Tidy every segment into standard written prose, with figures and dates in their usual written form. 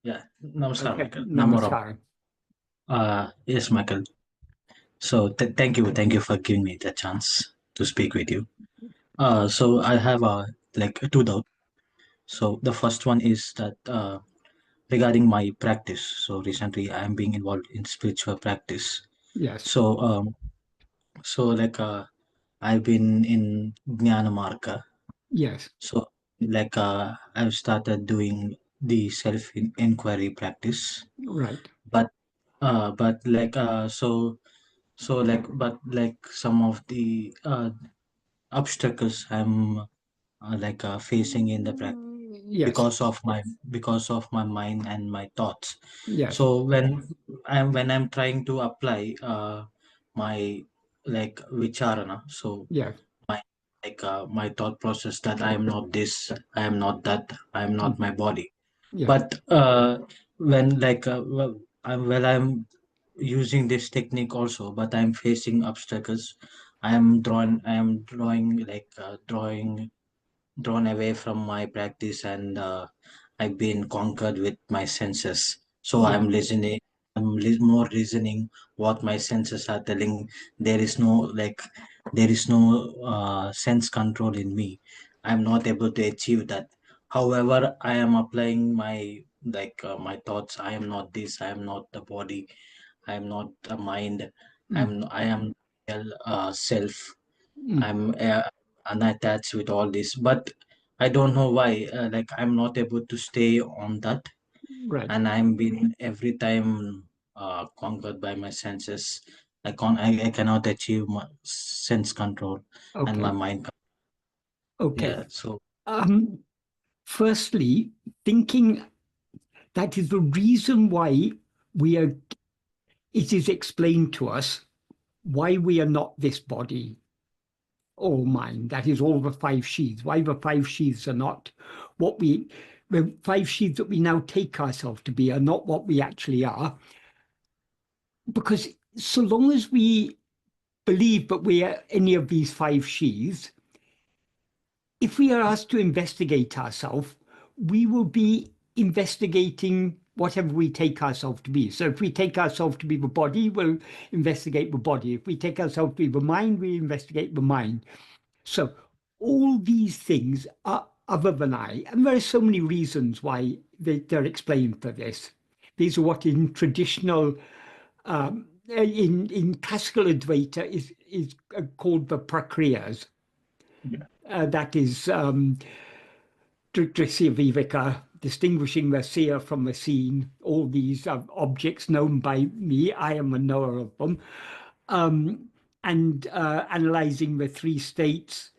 Yeah, namaskar, Okay, Michael. Namaram. namaskar. Yes, Michael. So thank you for giving me the chance to speak with you. So I have like two doubts. So the first one is that regarding my practice. So recently I am being involved in spiritual practice. Yes, So like I've been in Jnana Marga. yes, So like I've started doing the self-inquiry practice, right. but like but like some of the obstacles I'm facing in the practice Yes, because of my mind and my thoughts. yes, So when I'm trying to apply my like vicharana, so yes, my my thought process that I am not this, I am not that, I am not mm, my body. yes, But when I'm using this technique also, but I'm facing obstacles. I am drawing drawn away from my practice, and I've been conquered with my senses. So yes, I'm listening. More reasoning what my senses are telling. There is no there is no sense control in me. I'm not able to achieve that. However, I am applying my my thoughts. I am not this. I am not the body. I am not the mind. mm, I am self. mm, I'm unattached with all this, but I don't know why. I'm not able to stay on that, right. and I'm being every time conquered by my senses. I cannot achieve my sense control and my Okay, mind. okay. Yeah. So Um, Firstly, thinking that is the reason why we are, it is explained to us why we are not this body or mind. That is all the five sheaths. Why the five sheaths are not what we, the five sheaths that we now take ourselves to be are not what we actually are. Because so long as we believe that we are any of these five sheaths, if we are asked to investigate ourselves, we will be investigating whatever we take ourselves to be. So if we take ourselves to be the body, we'll investigate the body. If we take ourselves to be the mind, we investigate the mind. So all these things are other than I. And there are so many reasons why they're explained for this. These are what in traditional, in classical Advaita is called the prakriyas. yeah, That is Drisya Viveka, distinguishing the seer from the seen, all these objects known by me, I am a knower of them, and analyzing the three states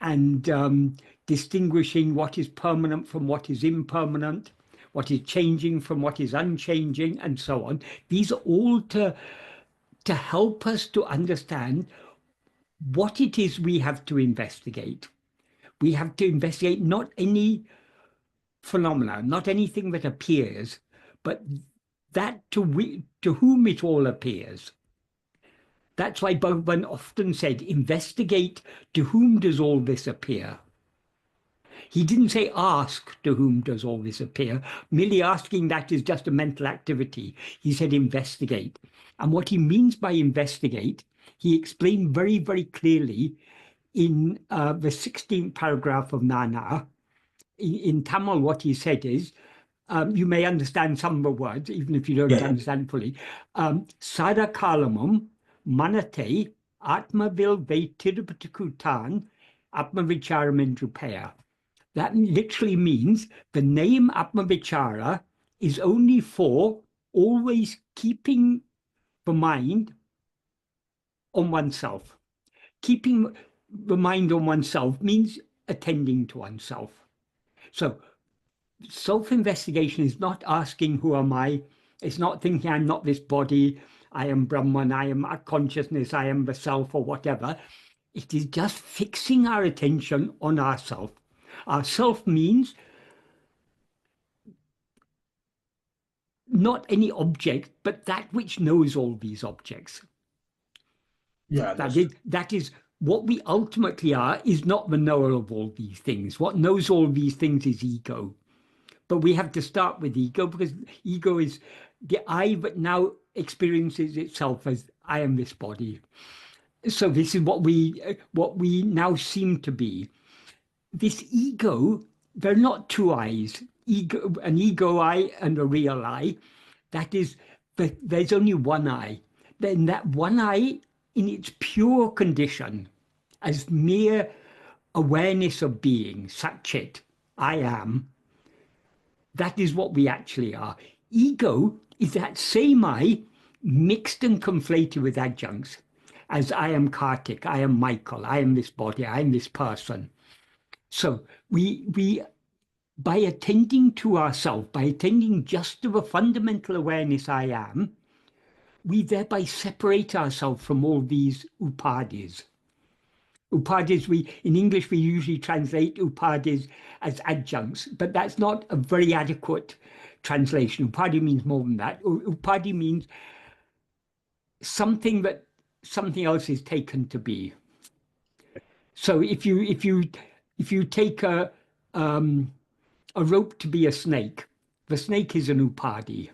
and distinguishing what is permanent from what is impermanent, what is changing from what is unchanging, and so on. These are all to help us to understand what it is we have to investigate. We have to investigate not any phenomena, not anything that appears, but that to whom it all appears. That's why Bhagavan often said, investigate to whom does all this appear. He didn't say ask to whom does all this appear. Merely asking that is just a mental activity. He said investigate. And what he means by investigate, he explained very, very clearly in the 16th paragraph of Nana. In Tamil, what he said is, you may understand some of the words, even if you don't yeah, understand fully. Sadakalamum manate atmavil vetirupatikutan atma-vicharam indrupaya. That literally means the name Atma-vichara is only for always keeping the mind on oneself. Keeping the mind on oneself means attending to oneself. So self-investigation is not asking who am I. It's not thinking I'm not this body, I am Brahman, I am a consciousness, I am the self or whatever. It is just fixing our attention on ourself. Ourself means not any object, but that which knows all these objects. yeah. That is what we ultimately are, is not the knower of all these things. What knows all these things is ego. But we have to start with ego, because ego is the I that now experiences itself as I am this body. So this is what we now seem to be. This ego, there are not two I's. Ego, an ego I and a real I. That is, there's only one I. Then that one I, in its pure condition, as mere awareness of being, Satchit, I am, that is what we actually are. Ego is that same I mixed and conflated with adjuncts, as I am Kartik, I am Michael, I am this body, I am this person. So we by attending to ourselves, by attending just to the fundamental awareness I am, we thereby separate ourselves from all these upadhis. Upadhis, in English, we usually translate upadhis as adjuncts, but that's not a very adequate translation. Upadhi means more than that. Upadhi means something that something else is taken to be. So if you take a rope to be a snake, the snake is an upadhi.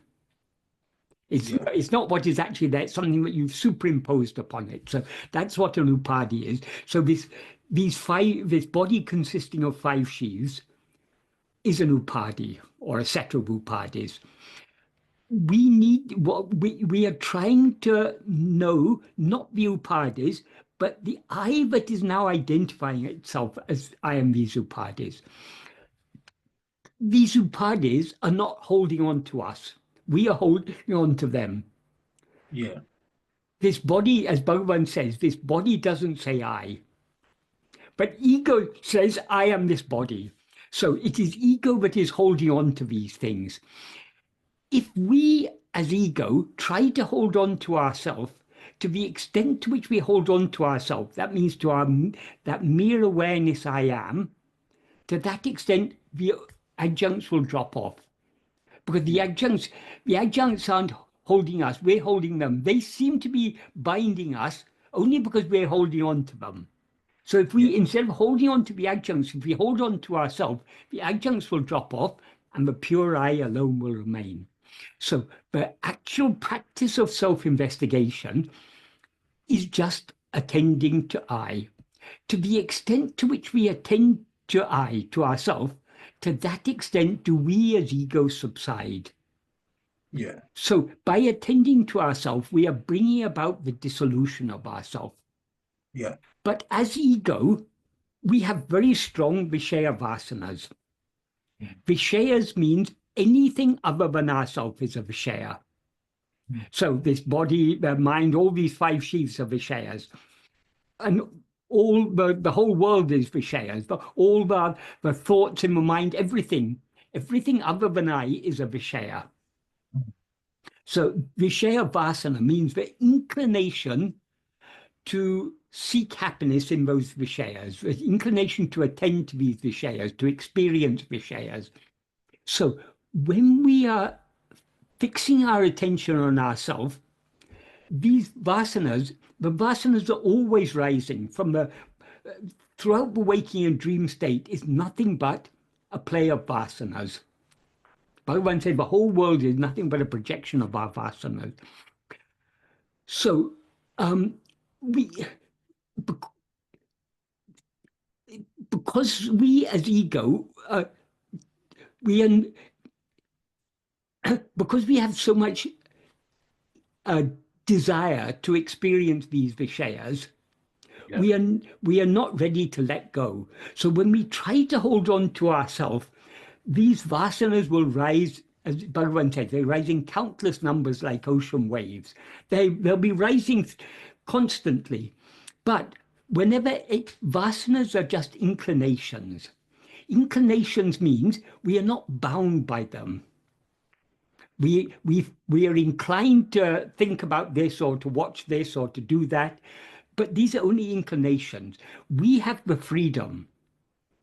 Yeah. It's not what is actually there, it's something that you've superimposed upon it. So that's what an upadhi is. So this body consisting of five sheaths is an upadhi, or a set of upadhis. We are trying to know not the upadhis, but the I that is now identifying itself as I am these upadhis. These upadhis are not holding on to us. We are holding on to them. Yeah. This body, as Bhagavan says, this body doesn't say I. But ego says, I am this body. So it is ego that is holding on to these things. If we, as ego, try to hold on to ourselves, to the extent to which we hold on to ourselves, that means to that mere awareness I am, to that extent, the adjuncts will drop off. Because Yeah. the adjuncts aren't holding us, we're holding them. They seem to be binding us only because we're holding on to them. So if Yeah. we, instead of holding on to the adjuncts, if we hold on to ourselves, the adjuncts will drop off and the pure I alone will remain. So the actual practice of self-investigation is just attending to I. To the extent to which we attend to I, to ourselves, to that extent do we as ego subside. Yeah. So by attending to ourselves, we are bringing about the dissolution of ourselves. Yeah. But as ego, we have very strong Vishaya Vasanas. Mm. Vishayas means anything other than ourself is a Vishaya. Mm. So this body, the mind, all these five sheaths are Vishayas. And all the whole world is Vishayas. All the thoughts in the mind, everything other than I is a Vishaya. Mm. So Vishaya Vasana means the inclination to seek happiness in those Vishayas, the inclination to attend to these Vishayas, to experience Vishayas. So when we are fixing our attention on ourselves, these Vasanas, the Vasanas are always rising from throughout the waking and dream state is nothing but a play of Vasanas. Bhagavan said the whole world is nothing but a projection of our Vasanas. So we because we as ego we because we have so much desire to experience these Vishayas, Yeah. we are not ready to let go. So when we try to hold on to ourselves, these vasanas will rise, as Bhagavan said, they rise in countless numbers like ocean waves. They'll be rising constantly. But vasanas are just inclinations. Inclinations means we are not bound by them. We are inclined to think about this or to watch this or to do that, but these are only inclinations. We have the freedom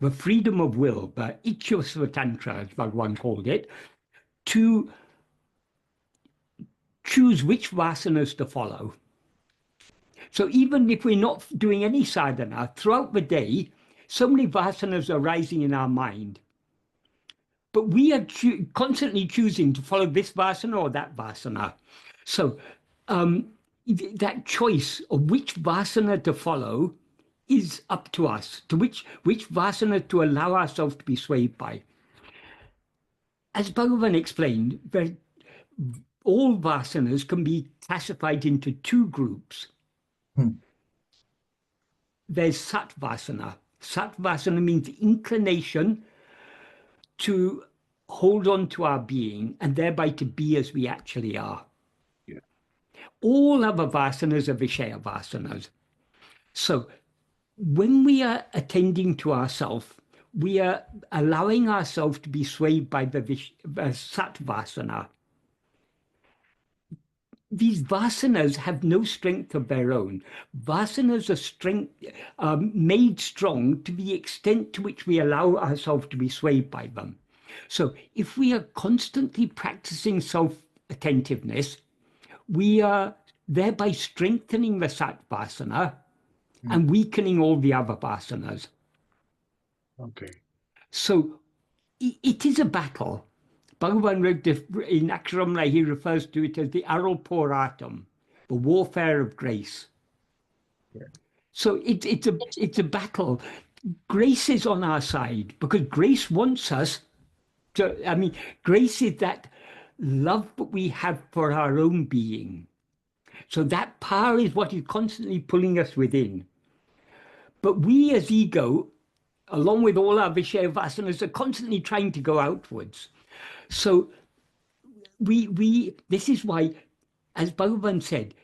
of will, the Tantra, as Bhagavan called it, to choose which vasanas to follow. So even if we're not doing any sadhana, throughout the day, so many vasanas are rising in our mind. but we are constantly choosing to follow this vasana or that vasana. So that choice of which vasana to follow is up to us, to which vasana to allow ourselves to be swayed by. As Bhagavan explained, all vasanas can be classified into two groups. Hmm. There's satvasana. Satvasana means inclination to hold on to our being and thereby to be as we actually are. Yeah. All other vasanas are Vishaya vasanas. So when we are attending to ourselves, we are allowing ourselves to be swayed by the satvasana. These vasanas have no strength of their own. Vasanas are made strong to the extent to which we allow ourselves to be swayed by them. So if we are constantly practicing self-attentiveness, we are thereby strengthening the satvasana Hmm. and weakening all the other vasanas. Okay. So it is a battle. Bhagavan in Aksharamla, he refers to it as the Aroporatam, the warfare of grace. Yeah. So it's a battle. Grace is on our side because grace wants us to, I mean, grace is that love that we have for our own being. So that power is what is constantly pulling us within. But we as ego, along with all our Vishaya vasanas, are constantly trying to go outwards. So this is why, as Bhagavan said,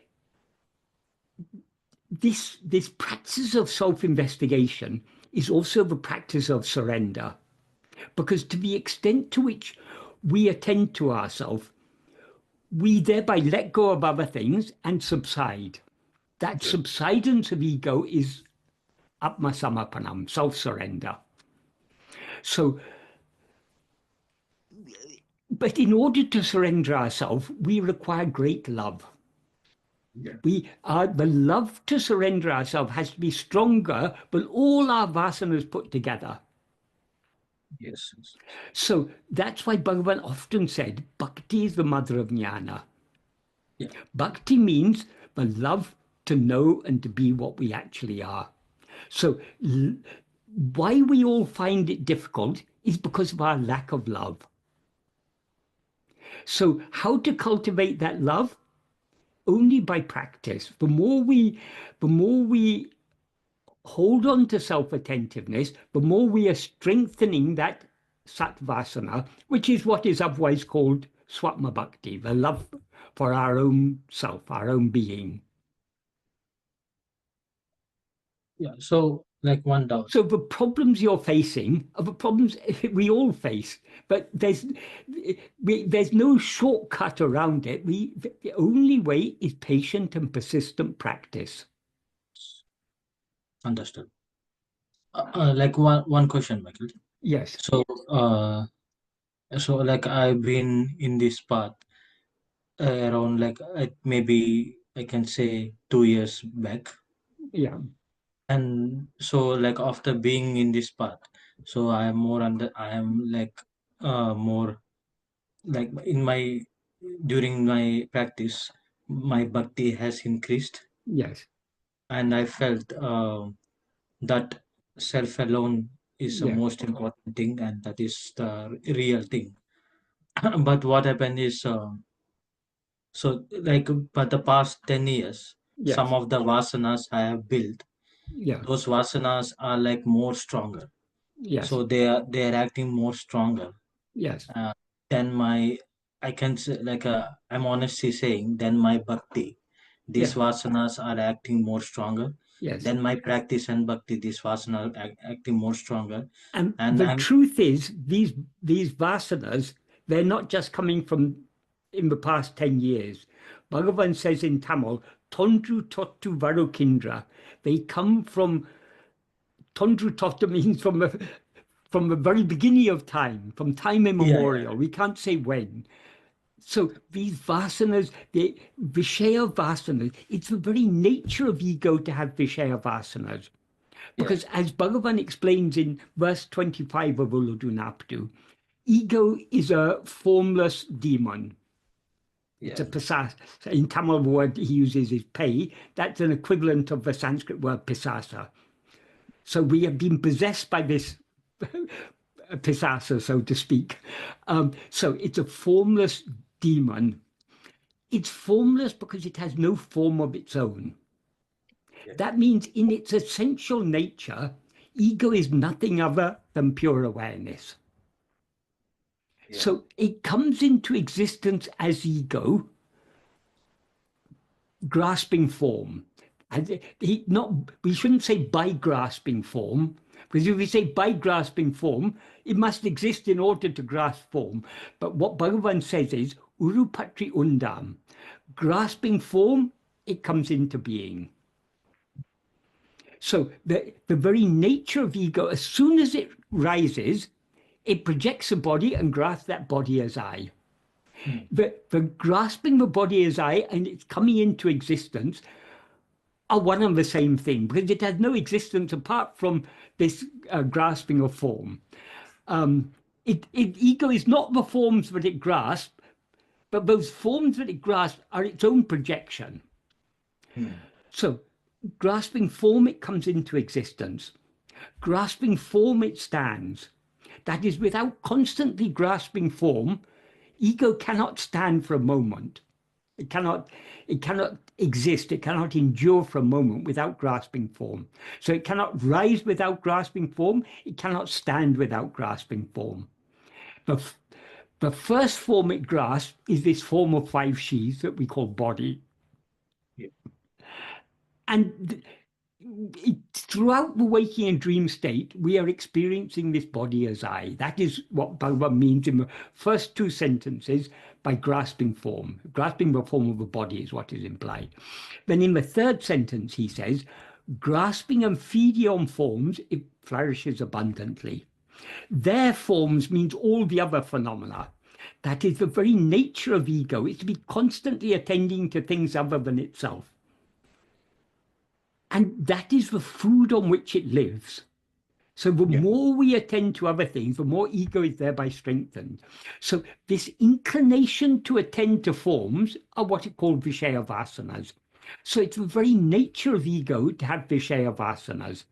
this practice of self-investigation is also the practice of surrender. Because to the extent to which we attend to ourselves, we thereby let go of other things and subside. That Yeah. subsidence of ego is Atma-samapanam, self-surrender. So, but in order to surrender ourselves, we require great love. Yeah. The love to surrender ourselves has to be stronger than all our vasanas put together. Yes. Yes. Yes. So that's why Bhagavan often said, Bhakti is the mother of jnana. Yeah. Bhakti means the love to know and to be what we actually are. So why we all find it difficult is because of our lack of love. So how to cultivate that love? Only by practice. The more we hold on to self-attentiveness, the more we are strengthening that satvasana, which is what is otherwise called swatma bhakti, the love for our own self, our own being. Yeah. So, like one doubt. So the problems you're facing are the problems we all face, but there's no shortcut around it. The only way is patient and persistent practice. Understood. Like one question, Michael. Yes. So, like I've been in this path around like maybe I can say 2 years back, Yeah. and so like after being in this path, so I am like more like in my during my practice, my bhakti has increased, Yes. and I felt that self alone is the Yeah. most important thing, and that is the real thing. But what happened is, so like for the past 10 years, some Yes. of the vasanas I have built, Yeah. those vasanas are like more stronger. Yes. So they are acting more stronger Yes. uh, than my, I can say like I'm honestly saying, than my bhakti. These Yeah. vasanas are acting more stronger Yes. than my practice and bhakti. These vasanas are acting more stronger, And and the I'm truth is, these vasanas, they're not just coming from in the past 10 years. Bhagavan says in Tamil, Tondru Tottu Varukindra. They come from Tondru Tottu means from the very beginning of time, from time yeah, yeah, immemorial. We can't say when. So these vasanas, the Vishaya vasanas, it's the very nature of ego to have Vishaya vasanas. yeah, Because as Bhagavan explains in verse 25 of Uludunaptu, ego is a formless demon. It's a Yeah. pisasa. In Tamil, the word he uses is pay. That's an equivalent of the Sanskrit word pisasa. So we have been possessed by this pisasa, so to speak. So it's a formless demon. It's formless because it has no form of its own. Yeah. That means in its essential nature, ego is nothing other than pure awareness. Yeah. So it comes into existence as ego, grasping form. And we shouldn't say by grasping form, because if we say by grasping form, it must exist in order to grasp form. But what Bhagavan says is, urupatri undam, grasping form, it comes into being. So the very nature of ego, as soon as it rises, it projects a body and grasps that body as I. Mm. The grasping the body as I and it's coming into existence are one and the same thing because it has no existence apart from this grasping of form. Ego is not the forms that it grasps, but those forms that it grasps are its own projection. Mm. So, grasping form, it comes into existence. Grasping form, it stands. That is, without constantly grasping form, ego cannot stand for a moment. It cannot exist, it cannot endure for a moment without grasping form. So it cannot rise without grasping form, it cannot stand without grasping form. The, the first form it grasps is this form of five sheaths that we call body. Yeah. And throughout the waking and dream state, we are experiencing this body as I. That is what Bhagavan means in the first two sentences by grasping form. Grasping the form of a body is what is implied. Then in the third sentence, he says, grasping and feeding on forms, it flourishes abundantly. Their forms means all the other phenomena. That is the very nature of ego, is to be constantly attending to things other than itself. And that is the food on which it lives. So the Yeah. more we attend to other things, the more ego is thereby strengthened. So this inclination to attend to forms are what it called Vishaya Vasanas. So it's the very nature of ego to have Vishaya Vasanas.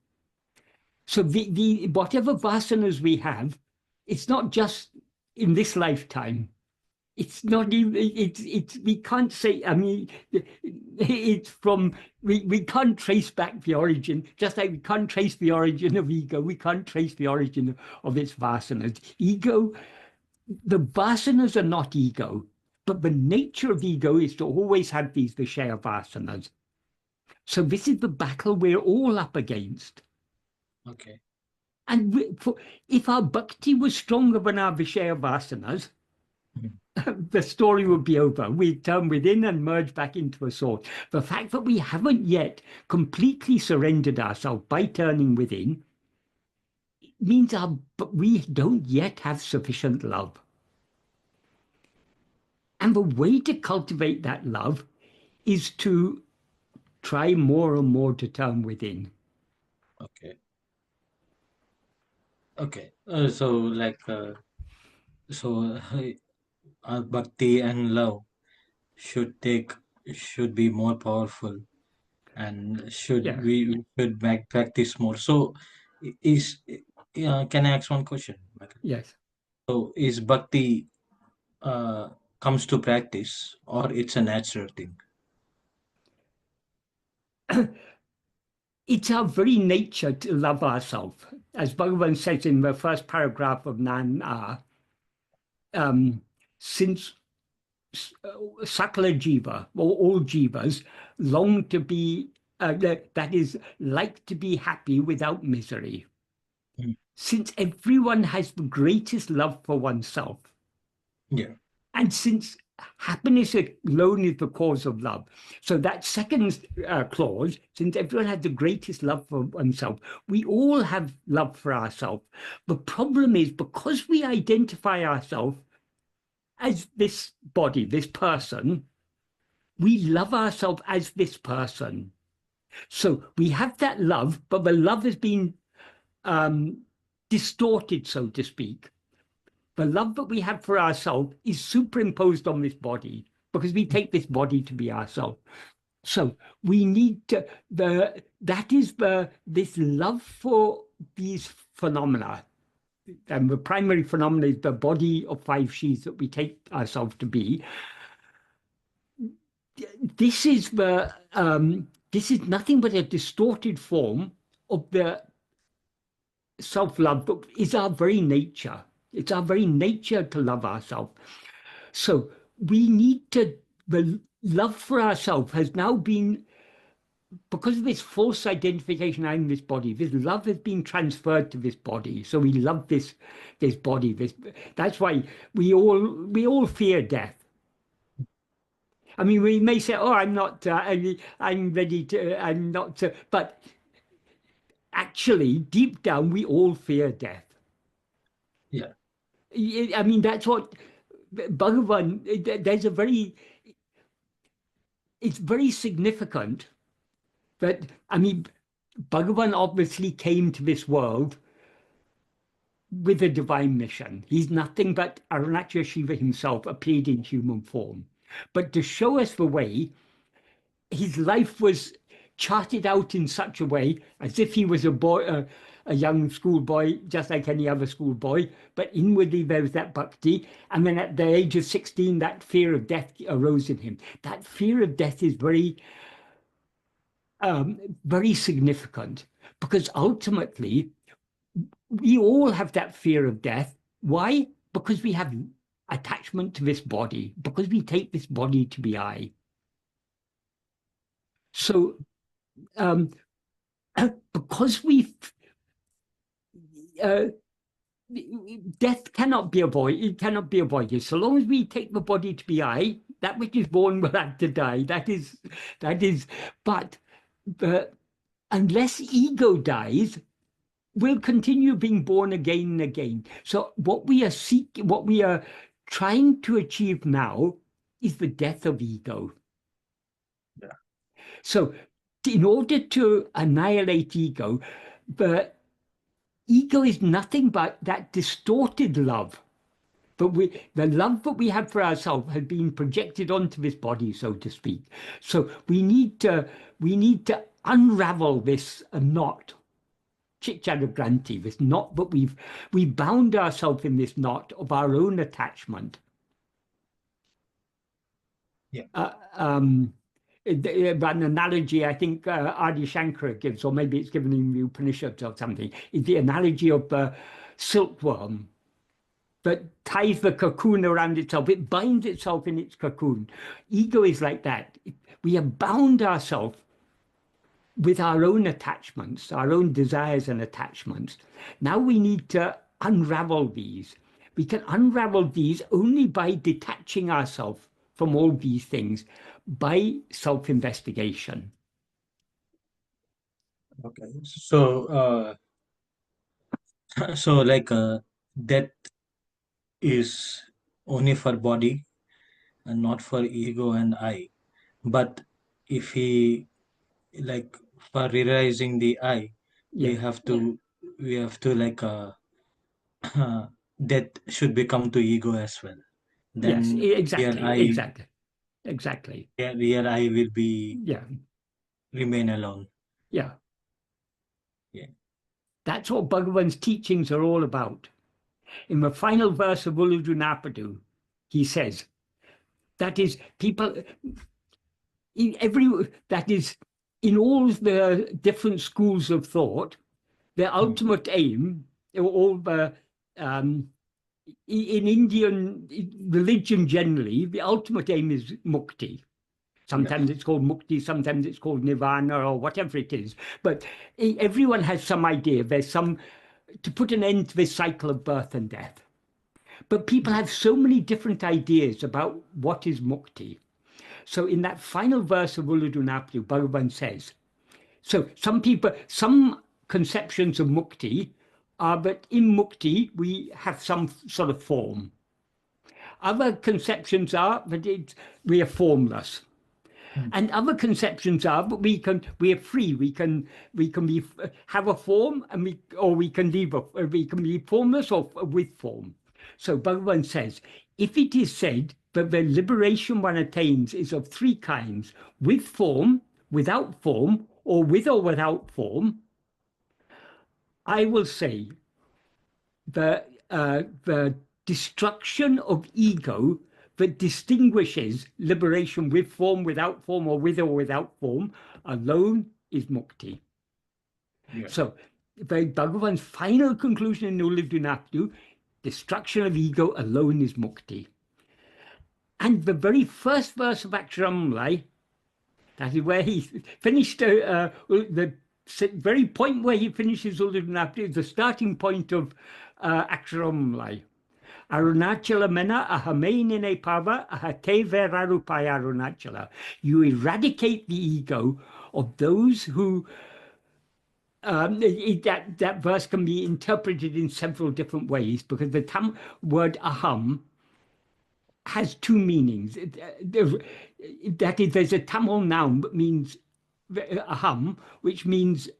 So the whatever vasanas we have, it's not just in this lifetime. It's not even it's we can't say, I mean, it's from we can't trace back the origin, just like we can't trace the origin of ego, we can't trace the origin of its vasanas. Ego, the vasanas are not ego, but the nature of ego is to always have these Vishaya vasanas. So this is the battle we're all up against. Okay. And if our bhakti was stronger than our Vishaya vasanas, Mm. the story would be over. We'd turn within and merge back into a source. The fact that we haven't yet completely surrendered ourselves by turning within means we don't yet have sufficient love. And the way to cultivate that love is to try more and more to turn within. Okay. Okay. So bhakti and love should take should be more powerful and should Yeah. we should back practice more. So is can I ask one question, Michael? Yes. So is bhakti uh, comes to practice or it's a natural thing? It's our very nature to love ourselves. As Bhagavan says in the first paragraph of Nan, since Sakala Jiva, or all Jivas, long to be, that is, like to be happy without misery. Mm. Since everyone has the greatest love for oneself, Yeah. and since happiness alone is the cause of love. So that second clause, since everyone has the greatest love for oneself, we all have love for ourselves. The problem is because we identify ourselves as this body, this person, we love ourselves as this person. So we have that love, but the love has been distorted, so to speak. the love that we have for ourselves is superimposed on this body because we take this body to be ourselves. So we need to, that is this love for these phenomena. And the primary phenomena is the body of five sheaths that we take ourselves to be. This is this is nothing but a distorted form of the self-love that is our very nature. It's our very nature to love ourselves. So we need to, the love for ourselves has now been, because of this false identification in this body, this love has been transferred to this body. So we love this body. That's why we all fear death. I mean, we may say, "Oh, I'm not. I'm ready to. I'm not." But actually, deep down, we all fear death. Yeah. I mean, that's what Bhagavan. There's a very. It's very significant that, I mean, Bhagavan obviously came to this world with a divine mission. He's nothing but Arunachala Shiva himself appeared in human form. But to show us the way, his life was charted out in such a way as if he was a boy, a young schoolboy, just like any other schoolboy, but inwardly there was that bhakti. And then at the age of 16, that fear of death arose in him. That fear of death is very significant because ultimately we all have that fear of death. Why? Because we have attachment to this body, because we take this body to be I. So because uh, death cannot be avoided, it cannot be avoided. So long as we take the body to be I, that which is born will have to die. That is, but unless ego dies, we'll continue being born again and again. So what we are trying to achieve now is the death of ego. Yeah. So in order to annihilate ego, the ego is nothing but that distorted love. But the love that we have for ourselves has been projected onto this body, so to speak. So we need to unravel this knot, Chitchadagranti, this knot that we bound ourselves in this knot of our own attachment. Yeah. An analogy I think Adi Shankara gives, or maybe it's given in the Upanishads or something, is the analogy of the silkworm that ties the cocoon around itself. It binds itself in its cocoon. Ego is like that. We have bound ourselves with our own attachments, our own desires and attachments. Now we need to unravel these. We can unravel these only by detaching ourselves from all these things, by self-investigation. Okay. So, so like death is only for body and not for ego and I. But if he like for realizing the I, we Yeah. have to we have to like death should become to ego as well. Yes, Then exactly, exactly, exactly. real I will be Yeah, remain alone. yeah. Yeah. That's what Bhagavan's teachings are all about. In the final verse of Uludunapadu, he says, that is, people, that is, in all the different schools of thought, the Hmm. ultimate aim, all the, in Indian religion generally, the ultimate aim is mukti. Yeah. Sometimes it's called mukti, sometimes it's called nirvana or whatever it is. But everyone has some idea. There's some, to put an end to this cycle of birth and death. But people have so many different ideas about what is mukti. So in that final verse of Uludunapadu, Bhagavan says, so some conceptions of mukti are that in mukti we have some sort of form. Other conceptions are that we are formless. Hmm. And other conceptions are, but we are free. We can have a form, and we can be formless or with form. So Bhagavan says, if it is said that the liberation one attains is of three kinds, with form, without form, or without form, I will say the destruction of ego that distinguishes liberation with form, without form, or without form, alone is mukti. Yeah. So, Bhagavan's final conclusion in No Live Do Not Do, destruction of ego alone is mukti. And the very first verse of Aksharamlai, that is where he finished the very point where he finishes No Live Do Not Do, is the starting point of Aksharamlai. Arunachala mena ahamainine pava ahate verarupaya Arunachala. You eradicate the ego of those who that verse can be interpreted in several different ways because the word aham has two meanings. That is, there's a Tamil noun that means aham, which means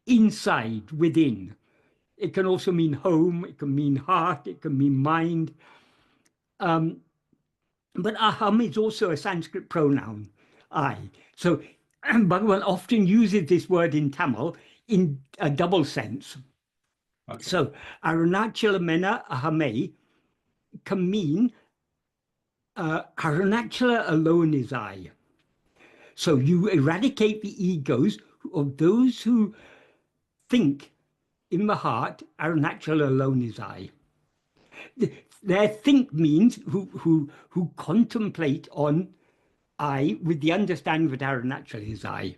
inside, within. It can also mean home, it can mean heart, it can mean mind. But aham is also a Sanskrit pronoun, I. So Bhagavan often uses this word in Tamil in a double sense. Okay. So Arunachala mena ahame can mean Arunachala alone is I. So you eradicate the egos of those who think in the heart, Arunachala alone is I. Their think means who contemplate on I with the understanding that Arunachala is I.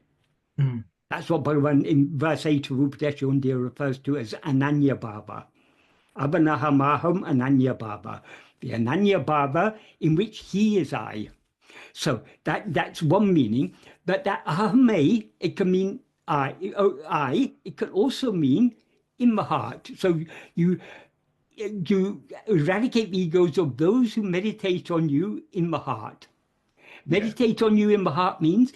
Mm. That's what Bhagavan in verse 8 of Upadesha refers to as Ananya Bhava. Abhanahamaham Ananya Bhava. The Ananya Bhava in which he is I. So that's one meaning. But that ahame, it can mean I, it can also mean in the heart. So you eradicate the egos of those who meditate on you in the heart. Yeah. Meditate on you in the heart means,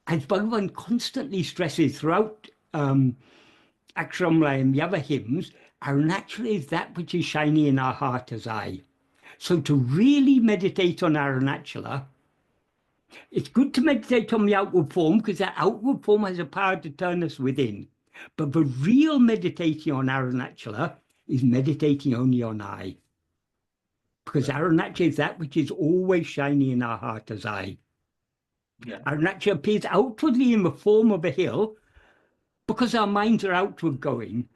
as Bhagavan constantly stresses throughout Aksharamlaya and the other hymns, Arunachala is that which is shiny in our heart as I. So to really meditate on Arunachala, it's good to meditate on the outward form because that outward form has a power to turn us within. But the real meditating on Arunachala is meditating only on I. Because Arunachala is that which is always shiny in our heart as I. Yeah. Arunachala appears outwardly in the form of a hill because our minds are outward going.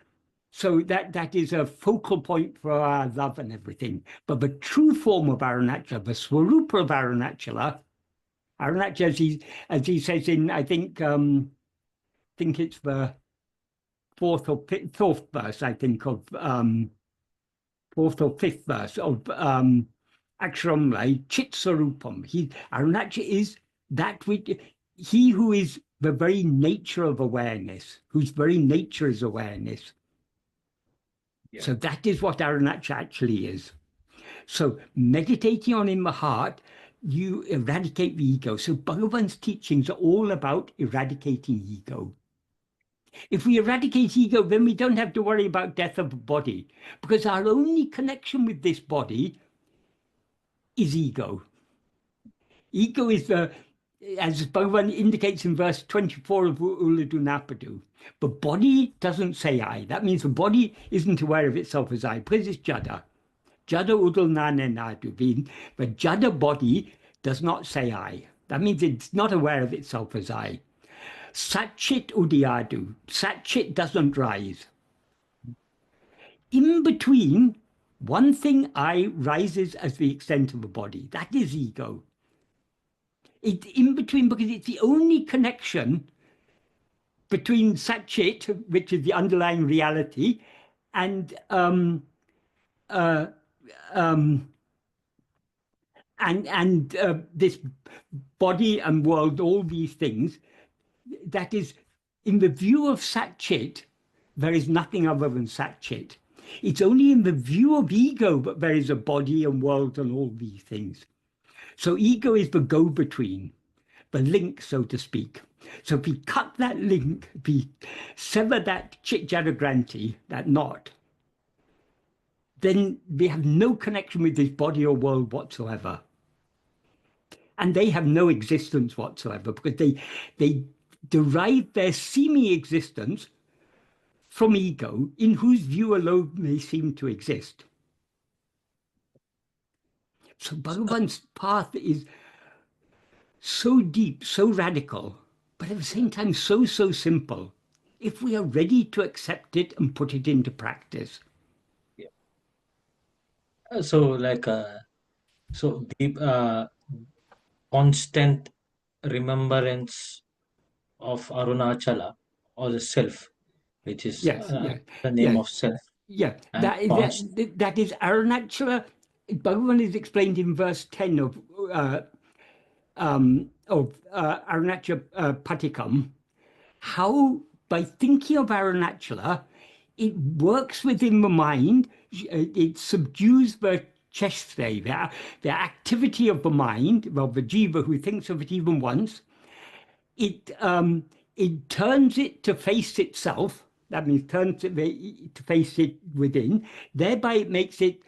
So that is a focal point for our love and everything. But the true form of Arunachala, the Swarupa of Arunachala, as he says in, I think it's the fourth or fifth verse, I think, of fourth or fifth verse of Aksharamlai, Chit Sarupam. Arunachala is that which, he who is the very nature of awareness, whose very nature is awareness. Yeah. So that is what Arunachala actually is. So meditating on in the heart, you eradicate the ego. So Bhagavan's teachings are all about eradicating ego. If we eradicate ego, then we don't have to worry about death of the body, because our only connection with this body is ego. Ego is as Bhagavan indicates in verse 24 of Uladunapadu, the body doesn't say I. That means the body isn't aware of itself as I, because it's jada. Jada udul nane naduvin. The jada body does not say I. That means it's not aware of itself as I. Satchit udiadu. Satchit doesn't rise. In between, one thing I rises as the extent of the body. That is ego. It's in between because it's the only connection between Satchit, which is the underlying reality, and this body and world, all these things, that is, in the view of Satchit, there is nothing other than Satchit. It's only in the view of ego that there is a body and world and all these things. So ego is the go-between, the link, so to speak. So if we cut that link, if we sever that chit jada granti, that knot, then we have no connection with this body or world whatsoever. And they have no existence whatsoever because they derive their seeming existence from ego, in whose view alone they seem to exist. So Bhagavan's path is so deep, so radical, but at the Yeah. same time so simple, if we are ready to accept it and put it into practice. Yeah. So like so deep constant remembrance of Arunachala or the self, which is Yes, yes, the name yes, of self, yeah. and That is Arunachala. Bhagavan is explained in verse 10 of Arunachala Patikam, how by thinking of Arunachala, it works within the mind, it subdues the cheshthe, the activity of the mind, well, the jiva who thinks of it even once, it turns it to face itself. That means turns it to face it within. Thereby, it makes it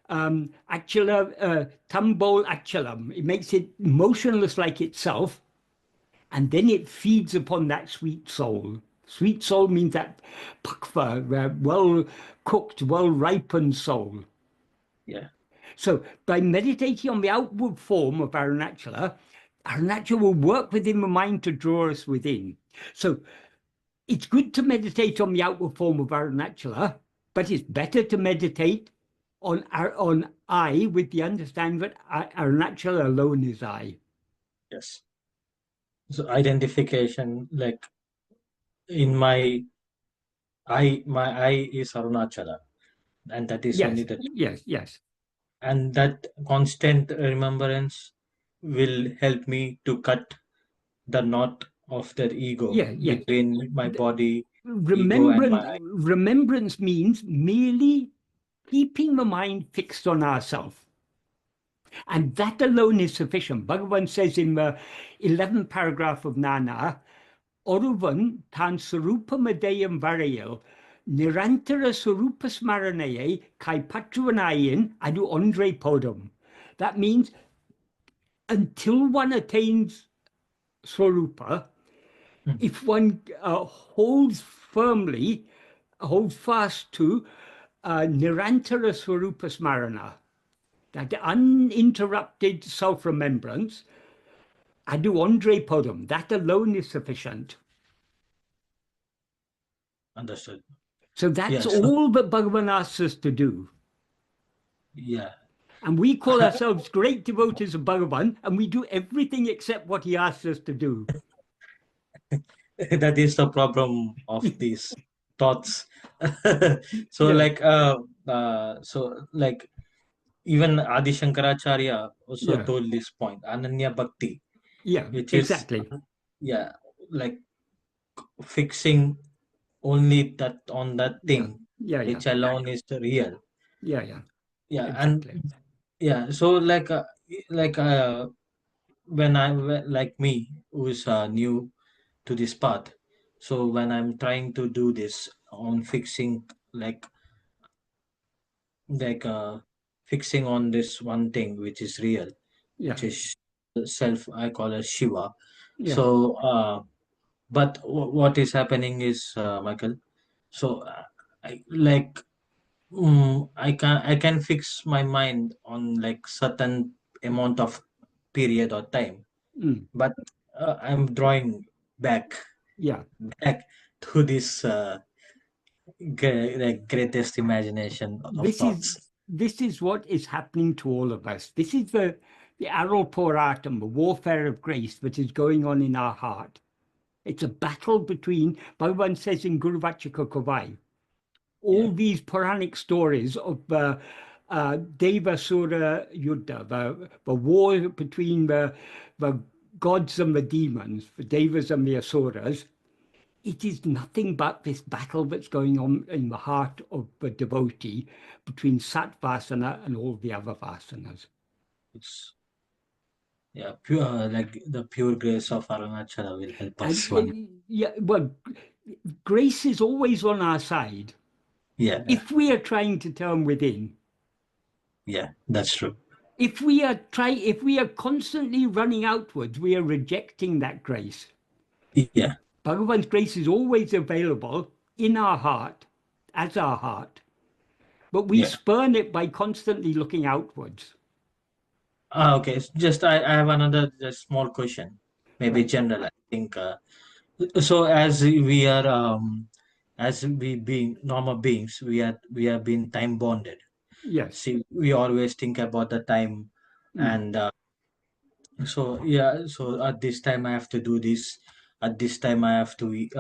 achala tambol achalam. It makes it motionless like itself, and then it feeds upon that sweet soul. Sweet soul means that pakva, well cooked, well ripened soul. yeah, So by meditating on the outward form of Arunachala, Arunachala will work within the mind to draw us within. So it's good to meditate on the outward form of Arunachala, but it's better to meditate on I with the understanding that Arunachala alone is I. yes. So identification, like in my I is Arunachala, and that is only Yes, the, yes, yes. and that constant remembrance will help me to cut the knot of that ego Yeah, yes. between my The body, ego, and my remembrance, I. remembrance means merely keeping the mind fixed on ourself. And that alone is sufficient. Bhagavan says in the 11th paragraph of Nana, Oruvan tan sarupa madeyam varayal, nirantara sarupa smaranaye kai patruanayin adu andre podam. That means until one attains swarupa, Hmm. if one holds firmly, holds fast to nirantara swarupa smarana, that uninterrupted self-remembrance, adu andre podam, that alone is sufficient. Understood. So that's Yeah. So all that Bhagavan asks us to do. yeah. And we call ourselves great devotees of Bhagavan, and we do everything except what he asks us to do. That is the problem of these thoughts. So Yeah, like even Adi Shankaracharya also yeah, told this point, Ananya Bhakti, yeah, which is, exactly. yeah, like fixing only that on that Yeah, thing yeah, yeah, which alone is the real. yeah, yeah, Yeah, and exactly. yeah, so like when like me who's new to this path, so when I'm trying to do this on fixing, like like uh fixing on this one thing which is real, which Yeah, is self, I call it Shiva. yeah, So but what is happening is, Michael, so I can fix my mind on like certain amount of period or time, mm, but I'm drawing back yeah. back to this like greatest imagination of This is thoughts. this is what is happening to all of us. This is the Arul Poratam, the warfare of grace that is going on in our heart. It's a battle between, Bhagavan says in Guru Vachaka Kovai, Yeah, all these Puranic stories of Devasura Yuddha, the war between the gods and the demons, the Devas and the Asuras, it is nothing but this battle that's going on in the heart of the devotee between Sat Vasana and all the other Vasanas. it's, yeah, pure, like the pure grace of Arunachala will help us And one. yeah, well, grace is always on our side Yeah, if we are trying to turn within. Yeah, that's true. If we are constantly running outwards, we are rejecting that grace. Yeah, Bhagavan's grace is always available in our heart, as our heart, but we yeah. spurn it by constantly looking outwards. Okay. Just I have another just small question, maybe Right. general. I think. So as we being normal beings, we are being time bonded. Yes. See, we always think about the time, Mm. and so yeah. So at this time I have to do this. At this time I have to eat.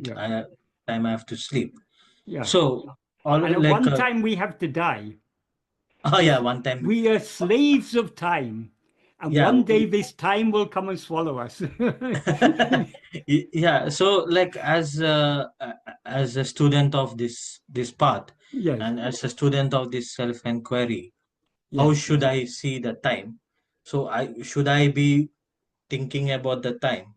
Yeah. Time I have to sleep. Yeah. So all And at like one time we have to die. oh yeah, one time. We are slaves of time. And Yeah. one day this time will come and swallow us. Yeah, so like as a student of this path, Yes. and as a student of this self-enquiry, how Yes. should I see the time? So I be thinking about the time,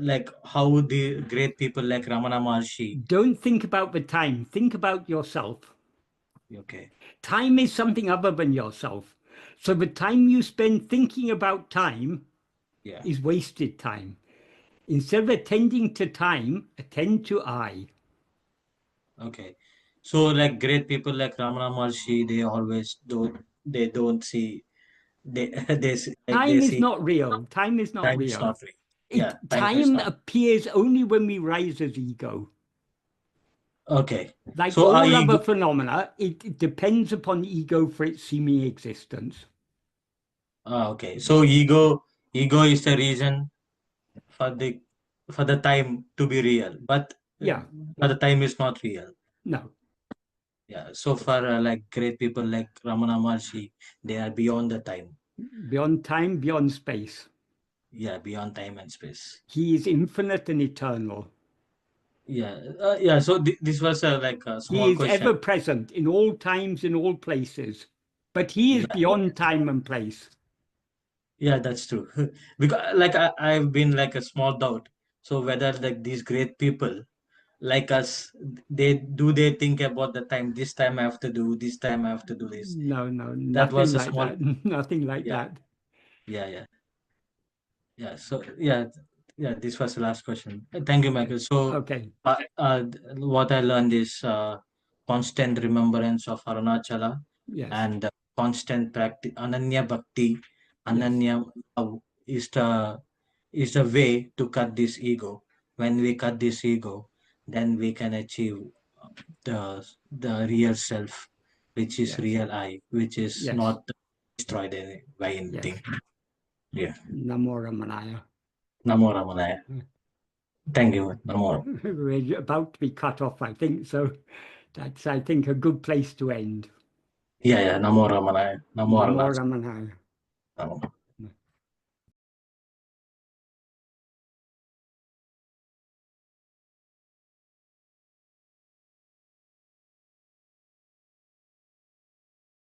like how the great people like Ramana Maharshi. Don't think about the time. Think about yourself. Okay. Time is something other than yourself. So the time you spend thinking about time Yeah. is wasted time. Instead of attending to time, attend to I. Okay. So like great people like Ramana Maharshi, they don't see they they Time is see not real. Time is not time is real. not real. Yeah, time is Time not. appears only when we rise as ego. Okay. Like So all I other phenomena, it depends upon ego for its seeming existence. okay. So ego is the reason for the time to be real, but Yeah, the time is not real. no. Yeah. So for like great people like Ramana Maharshi, they are beyond the time. Beyond time, beyond space. Yeah, beyond time and space. He is infinite and eternal. Yeah. Yeah. So this was like a He small is question. ever present in all times, in all places. But he is Yeah. beyond time and place. Yeah, that's true. Because like I've been like a small doubt. So whether like these great people like us, they think about the time, this time I have to do this, time I have to do this. No, no, That nothing was a like small. that. Nothing like Yeah, that. yeah. Yeah, so yeah, this was the last question. Thank you, Michael. So Okay. what I learned is constant remembrance of Arunachala, Yes. and constant practice. Ananya Bhakti, Yes. Ananya love is the way to cut this ego. When we cut this ego, then we can achieve the real self, which is Yes. real I, which is Yes. not destroyed by Yes. anything. Yeah. Namo Ramanaya. Namo Ramanaya. Thank you. Namo. We're about to be cut off, I think. So that's, I think, a good place to end. Yeah, yeah. Namo Ramanaya. Namo Namo Arunachala. Ramanaya. Namo.